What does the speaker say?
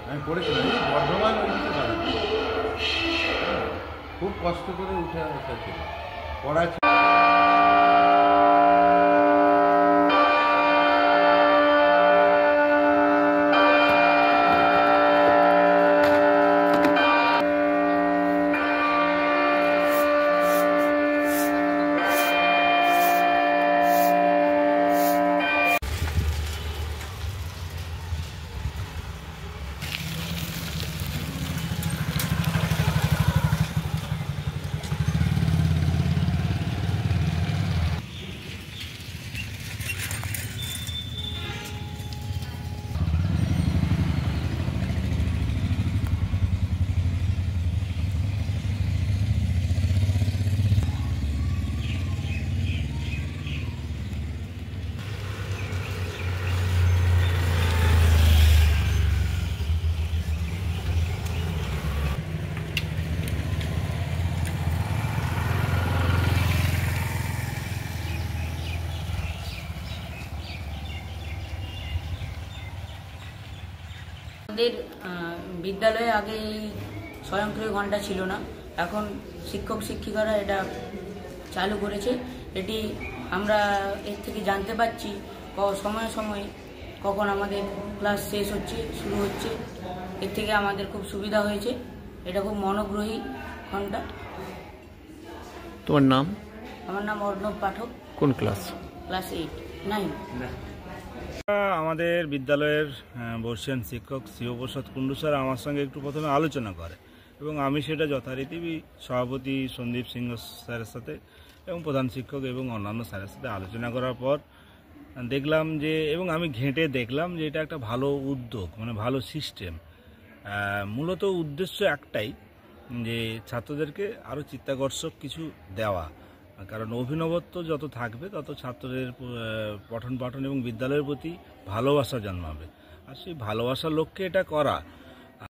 আমি পড়েছিলাম এই বর্ধমান ওইদিকে বাড়ি, খুব কষ্ট করে উঠে এসেছিল পড়া। আমাদের বিদ্যালয়ে আগে এই স্বয়ংক্রিয় ঘণ্টা ছিল না, এখন শিক্ষক শিক্ষিকারা এটা চালু করেছে। এটি আমরা এর থেকে জানতে পারছি সময়ে সময়ে কখন আমাদের ক্লাস শেষ হচ্ছে শুরু হচ্ছে। এর থেকে আমাদের খুব সুবিধা হয়েছে। এটা খুব মনোগ্রাহী ঘণ্টা। তোমার নাম? আমার নাম অর্ণব পাঠক। কোন ক্লাস? ক্লাস 8, 9। আমাদের বিদ্যালয়ের বর্ষিয়ান শিক্ষক শিবপ্রসাদ কুণ্ডু স্যার আমার সঙ্গে একটু প্রথমে আলোচনা করে এবং আমি সেটা যথারীতি সভাপতি সন্দীপ সিংহ স্যারের সাথে এবং প্রধান শিক্ষক এবং অন্যান্য স্যারের সাথে আলোচনা করার পর দেখলাম যে, এবং আমি ঘেঁটে দেখলাম যে এটা একটা ভালো উদ্যোগ, মানে ভালো সিস্টেম। মূলত উদ্দেশ্য একটাই, যে ছাত্রদেরকে আরও চিত্তাকর্ষক কিছু দেওয়া, কারণ অভিনবত্ব যত থাকবে তত ছাত্রদের পঠন পাঠন এবং বিদ্যালয়ের প্রতি ভালোবাসা জন্মাবে। আর সেই ভালোবাসার লক্ষ্যে এটা করা।